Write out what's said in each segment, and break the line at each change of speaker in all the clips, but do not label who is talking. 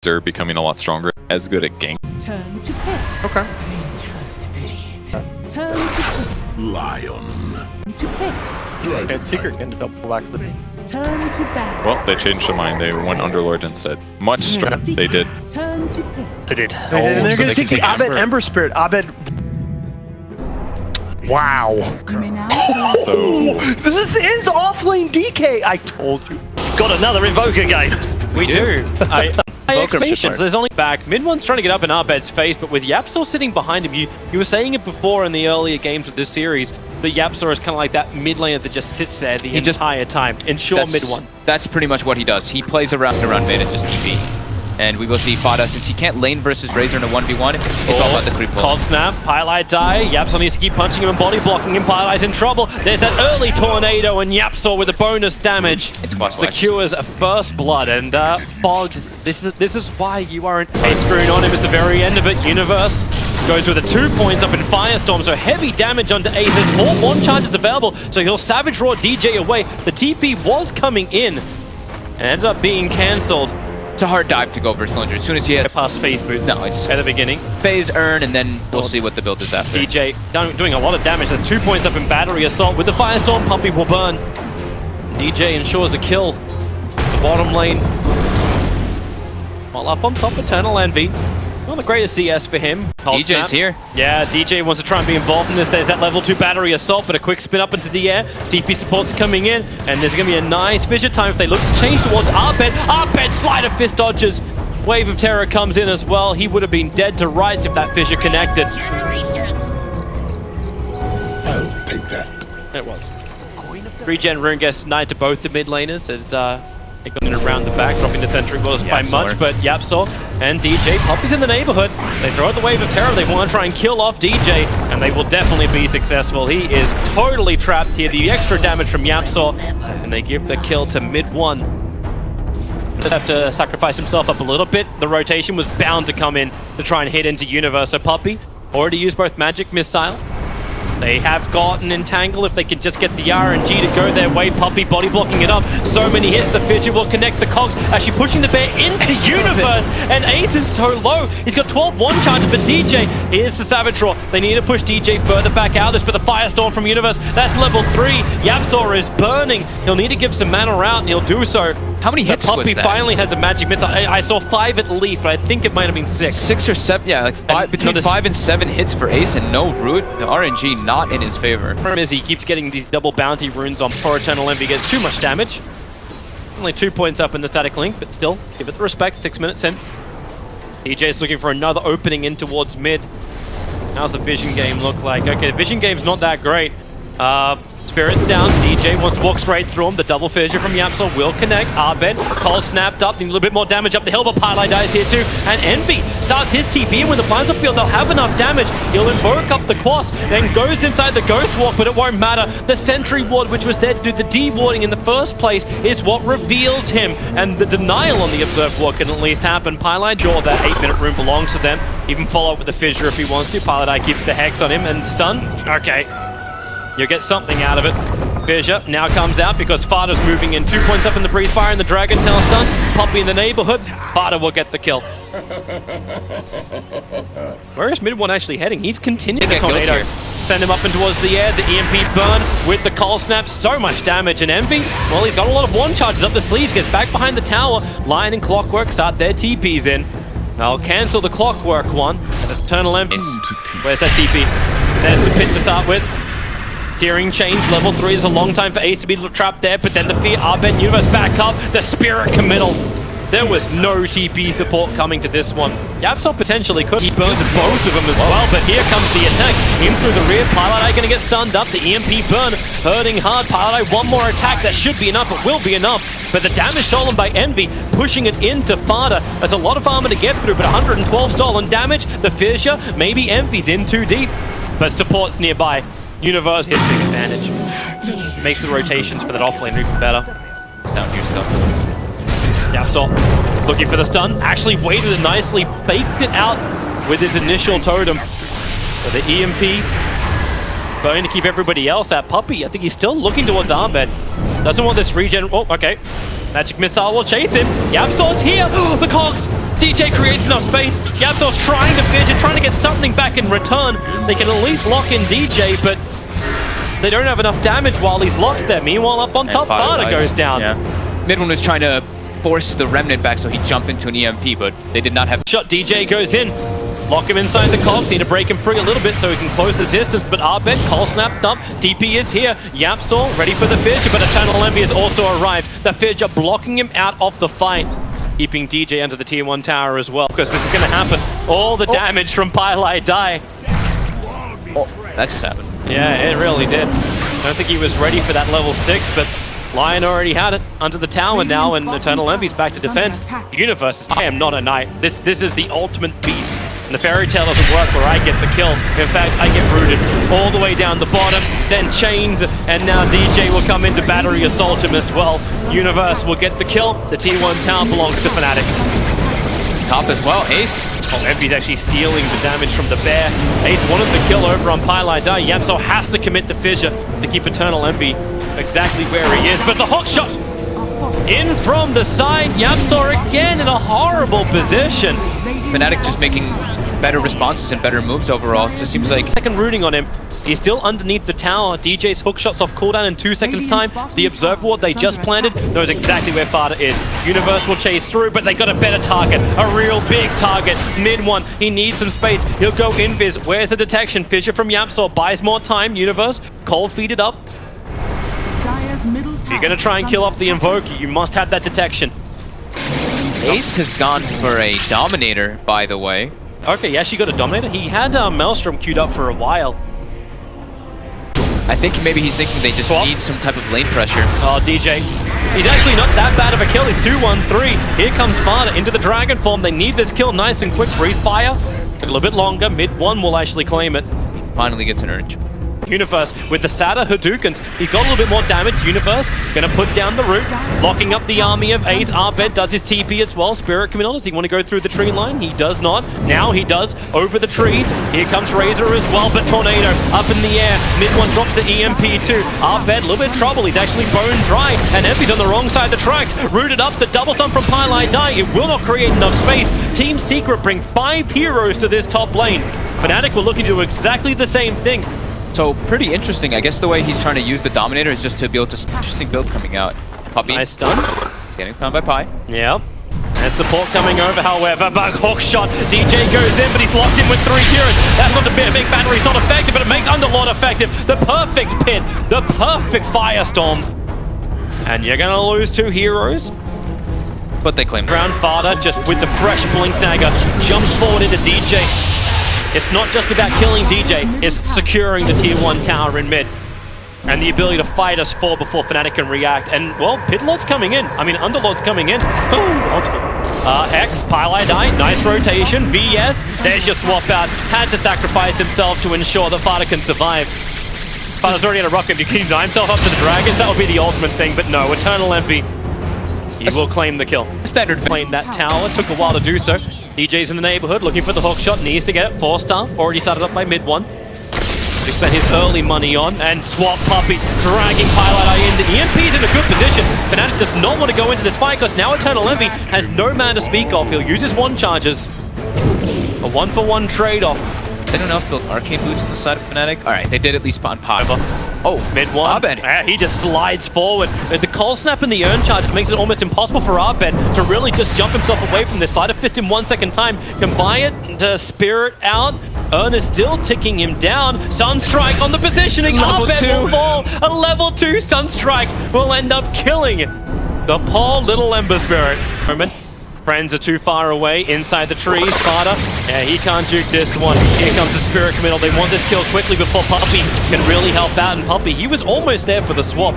They're becoming a lot stronger, as good at ganks.
Turn to pick.
Okay.
It's turn to pick.
Lion.
To pick.
And Secret ended up back to the
It's turn to bag.
Well, they changed their mind. They went Underlord instead. Much stronger. They did.
Turn to pick.
They did.
And they're going to take the Abed Ember Spirit. Abed. Wow.
You may now
So
This is offlane DK. I told you.
It's got another Invoker game.
We do. I
Welcome,
patience.
Shipwreck.
There's only back. Mid one's trying to get up in Arbed's face, but with Yapsor sitting behind him, you were saying it before in the earlier games of this series, that Yapsor is kind of like that mid laner that just sits there the entire time. Ensure mid one.
That's pretty much what he does. He plays around mid and just TP. And we will see Fada, since he can't lane versus Razor in a 1v1, it's all about the creep wall.
Cold snap, Pylite die, Yapsor needs to keep punching him and body blocking him, Pylite's in trouble. There's that early tornado and Yapsor with a bonus damage.
It's quite
secures a first blood and Fogged, this is why you aren't screwing on him at the very end of it. Universe goes with a 2 points up in Firestorm, so heavy damage onto Ace. There's more one charges available, so he'll Savage Roar DJ away. The TP was coming in and ended up being cancelled.
It's a hard dive to go versus Linger. As soon as you hit
Past phase boots
it's
at the beginning.
phase earn, and then we'll see what the build is after.
DJ doing a lot of damage. There's 2 points up in Battery Assault. With the Firestorm, Puppy will burn. DJ ensures a kill. The bottom lane. While up on top, Eternal Envy. Not the greatest CS for him. Cold
DJ's
snap.
here.
Yeah, DJ wants to try and be involved in this. There's that level 2 Battery Assault, but a quick spin up into the air. TP support's coming in, and there's going to be a nice fissure time if they look to change towards Arbed. Arbed slider fist dodges. Wave of Terror comes in as well. He would have been dead to rights if that fissure connected.
I'll take that.
It was. Regen Rune gets denied to both the mid laners as they go in around the back, dropping the sentry was by much, but Yapsor and DJ, Poppy's in the neighborhood. They throw out the Wave of Terror. They want to try and kill off DJ, and they will definitely be successful. He is totally trapped here. The extra damage from Yapsor, and they give the kill to mid one. They have to sacrifice himself up a little bit. The rotation was bound to come in to try and hit into Universe. So Poppy already used both Magic Missile. They have gotten Entangle if they can just get the RNG to go their way. Puppy body blocking it up. So many hits. The Fidget will connect the cogs. Actually pushing the bear into Universe. And Ace is so low. He's got 12 one charges, but DJ, here's the Savage Roar. They need to push DJ further back out of this, but the Firestorm from Universe, that's level 3. Yapsor is burning. He'll need to give some mana out, and he'll do so.
How many hits was
Puppy
that?
finally has a Magic Missile. I saw 5 at least, but I think it might have been 6.
6 or 7, yeah, like 5, between 5 and 7 hits for Ace and no root. The RNG not in his favor.
The problem is he keeps getting these double bounty runes on poor Eternal Envy. Gets too much damage. Only 2 points up in the static link, but still, give it the respect. 6 minutes in. DJ's looking for another opening in towards mid. How's the vision game look like? Okay, the vision game's not that great. Spirit's down. DJ wants to walk straight through him. The double fissure from Yapsor will connect. Arbed, Cole snapped up, need a little bit more damage up the hill, but Pylite dies here too. And Envy starts his TP, and when the finds field, they'll have enough damage. He'll invoke up the Quas, then goes inside the Ghost Walk, but it won't matter. The Sentry Ward, which was there to do the de-warding in the first place, is what reveals him. And the denial on the Observe Ward can at least happen. Pylite, sure, that 8-minute room belongs to them. Even follow up with the fissure if he wants to. Pylite keeps the Hex on him and stun. Okay. You'll get something out of it. Fissure now comes out because Fada's moving in. 2 points up in the Breeze Fire and the Dragon Tail stun. Poppy in the neighborhood. Fada will get the kill. Where is mid one actually heading? He's continuing the tornado. Send him up and towards the air. The EMP burn with the Cold Snap. So much damage. And Envy, well, he's got a lot of one charges up the sleeves. Gets back behind the tower. Lion and Clockwork start their TPs in. They'll cancel the Clockwork one as Eternal Envy. Where's that TP? There's the pit to start with. Tearing change, level 3. There's a long time for Ace to be trapped there, but then the Fear, Arbed, Universe back up, the Spirit committal. There was no TP support coming to this one. Yapsor potentially could. He burns both of them as well, but here comes the attack. In through the rear, Pylite going to get stunned up. The EMP burn, hurting hard. Pylite, one more attack. That should be enough. It will be enough. But the damage stolen by Envy, pushing it into Fada. That's a lot of armor to get through, but 112 stolen damage. The fissure, maybe Envy's in too deep, but support's nearby. Universe is big advantage. Makes the rotations for that offlane even better.
It's down here stuff.
Yapsor looking for the stun. Actually waited it nicely, baked it out with his initial totem. So the EMP going to keep everybody else at Puppy. I think he's still looking towards Arbed. Doesn't want this regen. Oh, okay. Magic Missile will chase him. Yapsor's here. The cogs DJ creates enough space. Yapzor's trying to fidget, trying to get something back in return. They can at least lock in DJ, but they don't have enough damage while he's locked there. Meanwhile, up on top, Fada goes down.
Yeah. Mid one was trying to force the Remnant back so he'd jump into an EMP, but they did not have...
Shot, DJ goes in. Lock him inside the cogs, need to break him free a little bit so he can close the distance, but Abed, Cole snapped up, TP is here, Yapzor ready for the Fidger, but Eternal Envy has also arrived. The Fidger blocking him out of the fight, keeping DJ under the tier 1 tower as well, because this is going to happen. All the damage from Pylai die.
Oh, that just happened.
Yeah, it really did. I don't think he was ready for that level 6, but Lion already had it under the tower now, and Eternal Envy's back to defend. Universe, I am not a knight. This is the ultimate beast. And the fairy tale doesn't work where I get the kill. In fact, I get rooted all the way down the bottom, then chained, and now DJ will come in to battery assault him as well. Universe will get the kill. The T1 tower belongs to Fnatic.
Top as well, Ace.
Oh, Envy's actually stealing the damage from the bear. Ace wanted the kill over on Pylai Die. Yapzor has to commit the fissure to keep Eternal Envy exactly where he is. But the hook shot in from the side. Yapzor again in a horrible position.
Fnatic just making better responses and better moves overall. It just seems like...
Second rooting on him. He's still underneath the tower. DJ's hook shots off cooldown in 2 seconds time. The observer ward they just planted knows exactly where Fada is. Universe will chase through, but they got a better target. A real big target. Mid one. He needs some space. He'll go invis. Where's the detection? Fissure from Yapzor buys more time. Universe. Cold feed it up. If you're going to try and kill off the Invoker, you must have that detection.
Ace has gone for a Dominator, by the way.
Okay, yeah, she got a Dominator. He had Maelstrom queued up for a while.
I think maybe he's thinking they just need some type of lane pressure.
Oh, DJ. He's actually not that bad of a kill. He's 2-1-3. Here comes Fada into the Dragon form. They need this kill nice and quick. Breathe fire. A little bit longer. Mid one will actually claim it.
Finally gets an urge.
Universe with the Sada Hadoukens. He got a little bit more damage. Universe gonna put down the root, locking up the army of Ace. Arbed does his TP as well. Spirit Camille, does he want to go through the tree line? He does not. Now he does over the trees. Here comes Razor as well, but Tornado up in the air. Mid one drops the EMP too. Arbed, a little bit of trouble. He's actually bone dry, and Envy's on the wrong side of the tracks. Rooted up, the double stun from Pylai Die. It will not create enough space. Team Secret bring 5 heroes to this top lane. Fnatic will look to do exactly the same thing.
So, pretty interesting. I guess the way he's trying to use the Dominator is just to be able to... Interesting build coming out. Puppy.
Nice stun.
Getting found by Pi.
Yep. And support coming over, however. But hook shot. DJ goes in, but he's locked in with 3 heroes. That's not the big battery. It's not effective, but it makes Underlord effective. The perfect pit. The perfect firestorm. And you're going to lose 2 heroes.
But they claim
Ground Fada just with the fresh blink dagger. Jumps forward into DJ. It's not just about killing DJ, it's securing the tier 1 tower in mid. And the ability to fight us 4 before Fnatic can react. And, well, Pitlord's coming in. I mean, Underlord's coming in. X, Pylai Die, nice rotation. VS, there's your swap out. Had to sacrifice himself to ensure that Fada can survive. Fada's already in a rough game. He deny himself up to the dragons. That would be the ultimate thing, but no, Eternal Envy. He will claim the kill.
Standard
claim that tower. Took a while to do so. DJ's in the neighborhood looking for the hook shot. Needs to get it. 4-star. Already started up by mid one. He spent his early money on. And Swap Puppy dragging Pylai in. The EMP's in a good position. Fnatic does not want to go into this fight because now Eternal Envy has no man to speak of. He'll use his 1 charges. A 1-for-1 trade-off.
Anyone else built arcane boots on the side of Fnatic? Alright, they did at least spawn Pi.
Oh, mid one.
Arbed.
He just slides forward. The cold snap and the urn charge makes it almost impossible for Arbed to really just jump himself away from this. Slider fist in 1 second time. Can buy it to Spirit out. Urn is still ticking him down. Sunstrike on the positioning. Arbed will fall. A level 2 Sunstrike will end up killing the poor little Ember Spirit. Friends are too far away inside the trees. Fada, yeah, he can't juke this one. Here comes the Spirit Committal. They want this kill quickly before Puppy can really help out. And Puppy, he was almost there for the swap.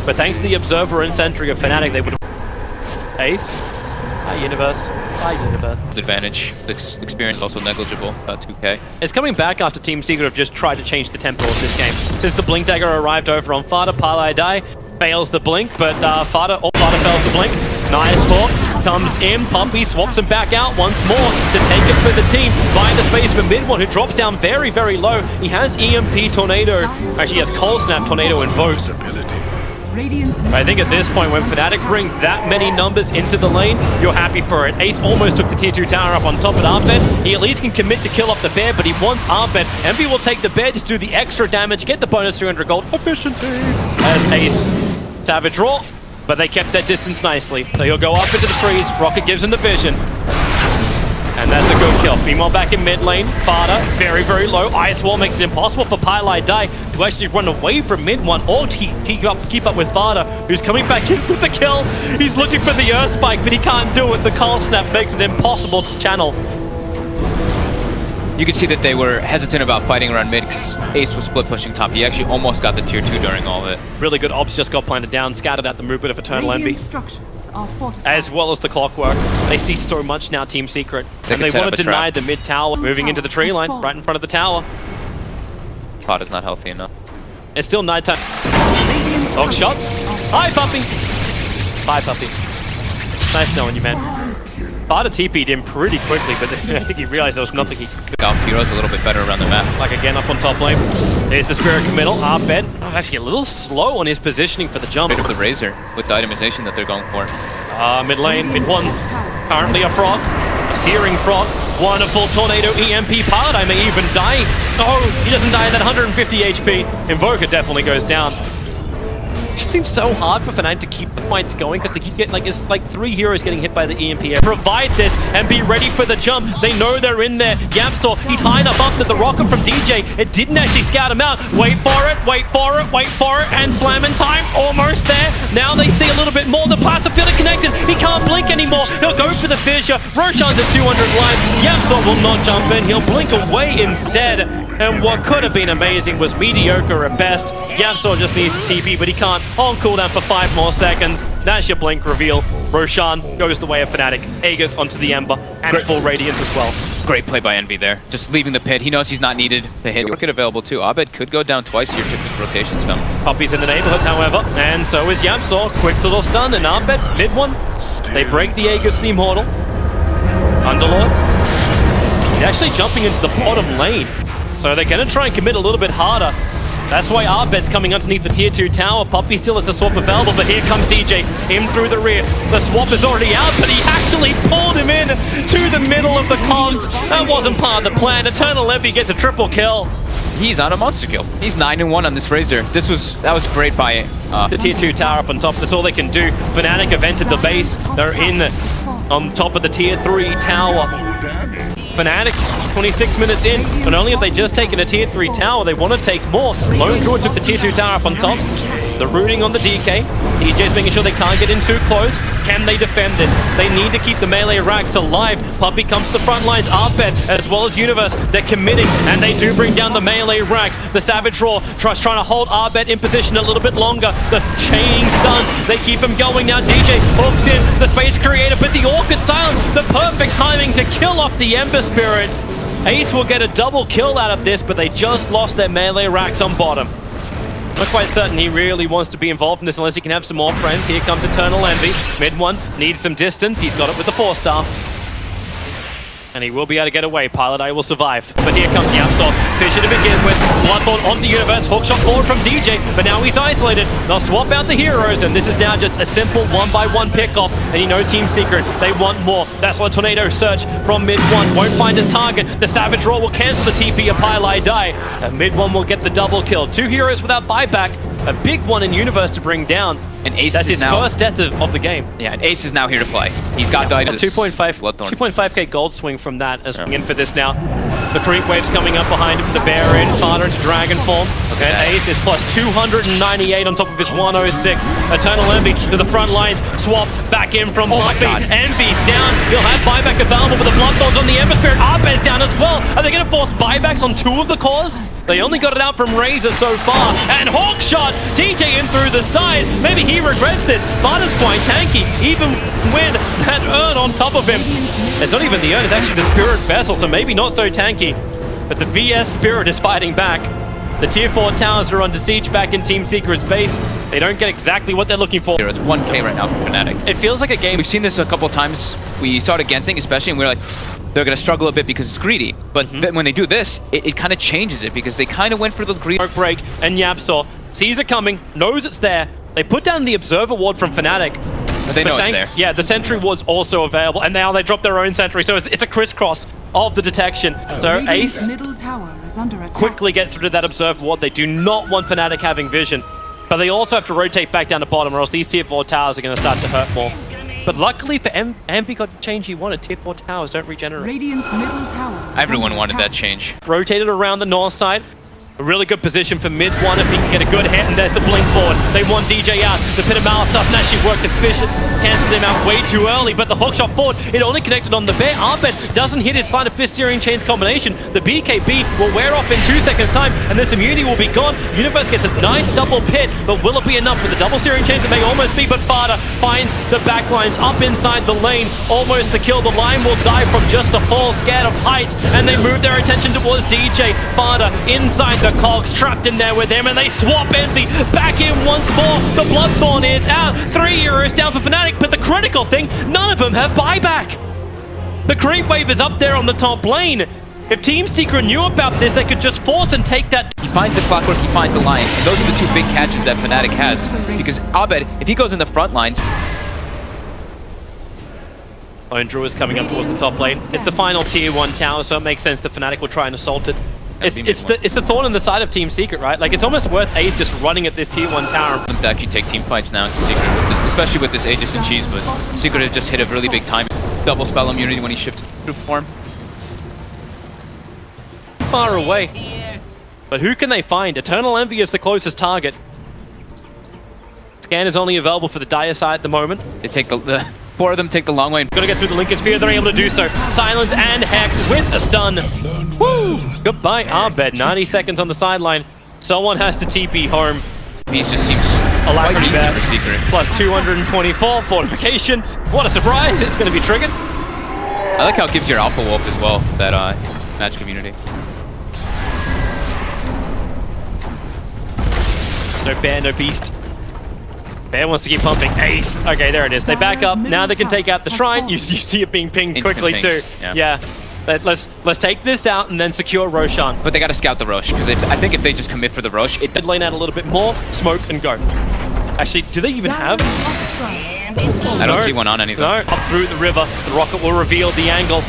But thanks to the Observer and Sentry of Fnatic, they would have... Ace. Hi, Universe. Hi, Universe.
Advantage. Experience also negligible. 2k.
It's coming back after Team Secret have just tried to change the tempo of this game. Since the Blink Dagger arrived over on Fada, Pylai Die fails the blink, but Fada fails the blink. Nice hook, comes in, Pumpy swaps him back out once more to take it for the team. Find the space for mid one, who drops down very, very low. He has EMP Tornado, actually he has Cold Snap Tornado invoked. I think at this point, when Fnatic bring that many numbers into the lane, you're happy for it. Ace almost took the tier 2 tower up on top of Arbed. He at least can commit to kill off the bear, but he wants Arbed. Envy will take the bear, just do the extra damage, get the bonus 300 gold. Efficiency! As Ace, Savage Roar, but they kept that distance nicely. So he'll go up into the trees, Rocket gives him the vision. And that's a good kill. Meanwhile, back in mid lane, Fada, very, very low. Ice Wall makes it impossible for Pylai Dai to actually run away from mid one or keep up with Fada, who's coming back in for the kill. He's looking for the Earth Spike, but he can't do it. The Cold Snap makes it impossible to channel.
You can see that they were hesitant about fighting around mid because Ace was split pushing top. He actually almost got the tier 2 during all of it.
Really good ops just got planted down, scattered out the movement of Eternal Envy. As well as the clockwork. They see so much now, Team Secret. And they want to deny the mid tower, moving into the tree line, right in front of the tower.
Pot is not healthy enough.
It's still nighttime. Oh, shot. Hi, Puppy. Bye, Puppy. Nice knowing you, man. Fada TP'd in pretty quickly, but I think he realized there was nothing he could.
Heroes a little bit better around the map.
Like again up on top lane. There's the Spirit committal. Arbed actually a little slow on his positioning for the jump.
Bit of the Razor with the itemization that they're going for.
Mid lane, mid one. Currently a frog. A searing frog. Wonderful tornado EMP pilot. I may even die. Oh, he doesn't die at that 150 HP. Invoker definitely goes down. It just seems so hard for Fnatic to keep the fights going because they keep getting it's like 3 heroes getting hit by the EMP. Provide this and be ready for the jump. They know they're in there. Yapsaw, he's high enough up that the rocket from DJ, it didn't actually scout him out. Wait for it, wait for it, wait for it, and slam in time. Almost there. Now they see a little bit more. The parts are feeling connected. He can't blink anymore. He'll go for the fissure. Roshan's at 200 life. Yapsaw will not jump in. He'll blink away instead. And what could have been amazing was mediocre at best. Yapsaw just needs to TP, but he can't. On cooldown for 5 more seconds. That's your blink reveal. Roshan goes the way of Fnatic. Aegis onto the Ember, and full Radiance as well.
Great play by Envy there. Just leaving the pit. He knows he's not needed to hit. Rocket available too. Abed could go down twice here if rotations come.
Puppy's in the neighborhood, however, and so is Yapsaw. Quick little stun, and Abed, mid one. They break the Aegis, the Immortal. Underlord. He's actually jumping into the bottom lane. So they're going to try and commit a little bit harder. That's why Arbed's coming underneath the tier 2 tower. Puppy still has the swap available, but here comes DJ, in through the rear. The swap is already out, but he actually pulled him in to the middle of the cons. That wasn't part of the plan. Eternal Envy gets a triple kill.
He's on a monster kill. He's 9-1 on this Razor. That was great by
the tier 2 tower up on top. That's all they can do. Fnatic have entered the base. They're on top of the tier 3 tower. Fnatic, 26 minutes in, but only if they just taken a tier 3 tower, they want to take more. Lone Druid took the tier 2 tower up on top. The rooting on the DK. DJ's making sure they can't get in too close. Can they defend this? They need to keep the melee racks alive. Puppy comes to the front lines. Arbed, as well as Universe, they're committing, and they do bring down the melee racks. The Savage Roar trying to hold Arbed in position a little bit longer. The chaining stuns, they keep him going. Now DJ hooks in the space creator, but the Orchid Silence, the perfect timing to kill off the Ember Spirit. Ace will get a double kill out of this, but they just lost their melee racks on bottom. Not quite certain he really wants to be involved in this unless he can have some more friends. Here comes Eternal Envy. Mid one, needs some distance. He's got it with the 4-star. And he will be able to get away. Pilot Eye will survive. But here comes Yapsaw. Fissure to begin with. Bloodthorn onto Universe. Hookshot forward from DJ. But now he's isolated. They'll swap out the heroes. And this is now just a simple 1-by-1 pickoff. And you know Team Secret, they want more. That's why Tornado Search from mid one won't find his target. The Savage Roar will cancel the TP of Pylai Dai. And mid one will get the double kill. 2 heroes without buyback. A big one in Universe to bring down.
And Ace
That's his
now,
first death of the game.
Yeah, and Ace is now here to play. He's got died to
2.5k gold swing from that as in for this now. The creep wave's coming up behind him. The bear in, Fada into Dragon Form. Okay, and Ace is plus 298 on top of his 106. Eternal Envy to the front lines. Swap back in from Puppy. Envy's down. He'll have buyback available, but the Bloodthorns on the Ember Spirit. Arbed's down as well. Are they going to force buybacks on 2 of the cores? They only got it out from Razor so far. And Hawkshot, DJ in through the side. Maybe he regrets this. Fada's quite tanky, even with that urn on top of him. It's not even the urn, it's actually the Spirit Vessel, so maybe not so tanky. But the VS Spirit is fighting back. The tier 4 towers are under siege back in Team Secret's base. They don't get exactly what they're looking for.
It's 1k right now for Fnatic.
It feels like a game.
We've seen this a couple times. We saw it again, especially, and we were like, they're going to struggle a bit because it's greedy. But when they do this, it kind of changes it because they kind of went for the greed.
Break, and Yapsaw sees it coming, knows it's there, They put down the Observer Ward from Fnatic.
But they know it's there.
Yeah, the Sentry Ward's also available, and now they drop their own Sentry, so it's a crisscross of the detection. So Ace
Middle tower is under attack.
quickly gets rid of that Observer Ward. They do not want Fnatic having vision, but they also have to rotate back down to bottom, or else these tier 4 towers are going to start to hurt more. But luckily for Envy got the change he wanted. Tier 4 towers don't regenerate.
Radiant's middle tower is
Everyone
under
wanted
attack.
that change.
Rotated around the north side. A really good position for mid one if he can get a good hit, and there's the blink forward. They want DJ out. The Pit of Malice doesn't actually work efficient. Cancels him out way too early, but the hookshot forward, it only connected on the bear. Arbed doesn't hit his Sleight of Fist Searing Chains combination. The BKB will wear off in 2 seconds time, and this immunity will be gone. Universe gets a nice double pit, but will it be enough with the double Searing Chains? It may almost be, but Fada finds the backlines up inside the lane. Almost the kill. The line will die from just the fall, scared of heights, and they move their attention towards DJ. Fada inside the cogs, trapped in there with him, and they swap Envy back in once more. The Bloodthorn is out. 3 euros down for Fnatic, but the critical thing, none of them have buyback. The creep wave is up there on the top lane. If Team Secret knew about this, they could just force and take that.
He finds the clockwork, he finds the line, and those are the two big catches that Fnatic has. Because Abed, if he goes in the front lines,
Lone Druid is coming up towards the top lane. It's the final tier 1 tower, so it makes sense that Fnatic will try and assault it. It's the thorn in the side of Team Secret, right? Like, it's almost worth Ace just running at this tier 1 tower.
to actually take team fights now into Secret, especially with this Aegis and Cheese, but Secret has just hit a really big time. Double spell immunity when he shifted to form.
Far away. But who can they find? Eternal Envy is the closest target. Scan is only available for the Dire side at the moment.
They take the 4 of them take the long way.
Gotta get through the linkage sphere, they're able to do so. Silence and Hex with the stun. Woo! Goodbye, Arbed. 90 seconds on the sideline. Someone has to TP home.
These just seems
Alacrity
quite easy
there.
for Secret.
Plus 224 fortification. What a surprise! It's gonna be triggered.
I like how it gives your Alpha Wolf as well, that match community.
No bear, no beast. Bear wants to keep pumping. Ace. Okay, there it is. They back up. Now they can take out the shrine. You see it being pinged
Instant
quickly too.
pings,
Yeah. Let's take this out and then secure Roshan.
But they gotta scout the Rosh, because I think if they just commit for the Rosh,
Mid lane out a little bit more. Smoke and go. Actually, do they even have?
I don't see one on anything.
No. Up through the river. The rocket will reveal the angle.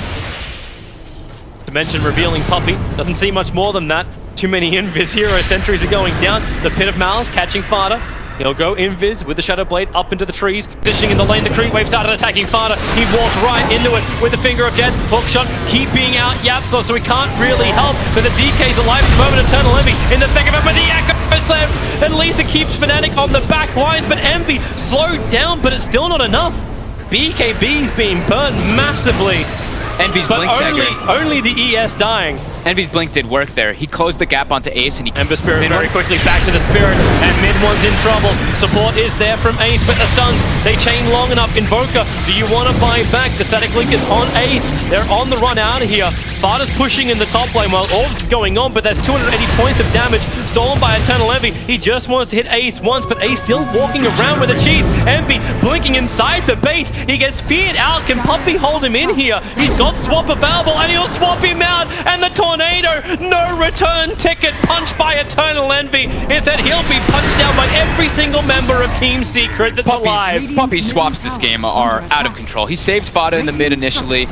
Dimension revealing Puppey. Doesn't see much more than that. Too many Invis hero sentries are going down. The Pit of Malice catching Fada. He'll go Invis with the Shadow Blade up into the trees. Positioning in the lane, the creep wave started attacking Fada. He walks right into it with the Finger of Death. Hookshot keeping out Yapso, so he can't really help. But the DK's alive at the moment. Eternal Envy in the thick of it, but the Echo Slam at least it keeps Fnatic on the back lines. But Envy slowed down, but it's still not enough. BKB's being burnt massively.
Envy's
But
blink
only the ES dying.
Envy's blink did work there. He closed the gap onto Ace and he
Ember Spirit very quickly back to the Spirit, and mid one's in trouble. Support is there from Ace, but the stuns, they chain long enough. Invoker, do you want to buy back? The static link is on Ace. They're on the run out of here. Fada's pushing in the top lane while all this is going on, but there's 280 points of damage stolen by Eternal Envy. He just wants to hit Ace once, but Ace still walking around with a cheese. Envy blinking inside the base. He gets feared out. Can Puppey hold him in here? He's got swap available, and he'll swap him out, and the Tornado, no return ticket, punched by Eternal Envy. Instead, he'll be punched down by every single member of Team Secret that's alive.
Puppey's swaps this game are out of control. He saves Fada in the mid initially,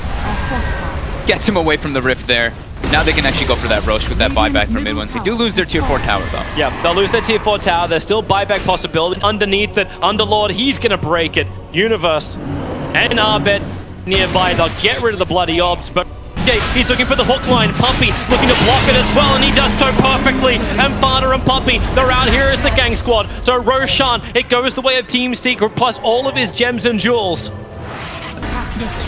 gets him away from the rift there. Now they can actually go for that Rosh with that buyback from mid ones. They do lose their tier 4 tower though.
Yeah, they'll lose their tier 4 tower. There's still buyback possibility. Underneath it, Underlord, he's gonna break it. Universe and Arbed nearby. They'll get rid of the bloody obs, but okay, he's looking for the hook line. Puppey looking to block it as well, and he does so perfectly. And Fada and Puppey, they're out here as the gang squad. So Roshan, it goes the way of Team Secret, plus all of his gems and jewels.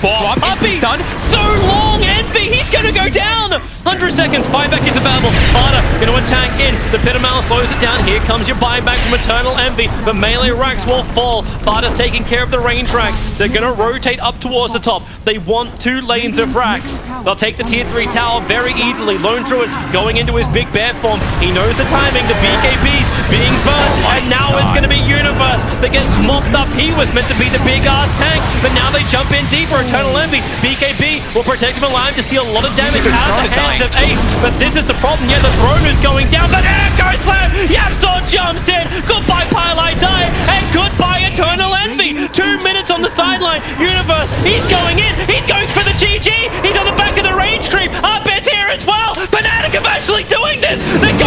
Swap,
Puppey,
stun.
so long, Envy, he's gonna go down. 100 seconds, buyback is available. Fada gonna attack in. The Pit of Malice slows it down. Here comes your buyback from Eternal Envy. The melee racks will fall. Fada's taking care of the range racks. They're gonna rotate up towards the top. They want 2 lanes of racks. They'll take the tier 3 tower very easily. Lone Druid going into his big bear form. He knows the timing. The BKBs being burned, and now it's going to be Universe that gets mopped up. He was meant to be the big ass tank, but now they jump in deeper. Eternal Envy, BKB will protect him alive to see a lot of damage out of the hands of Ace, but this is the problem. Yeah, the throne is going down, but Echo Slam, Yapzor jumps in. Goodbye Pile I Die, and goodbye Eternal Envy. 2 minutes on the sideline. Universe, he's going in, he's going for the GG. He's on the back of the range creep. Abed's here as well. Fnatic are actually doing this. They're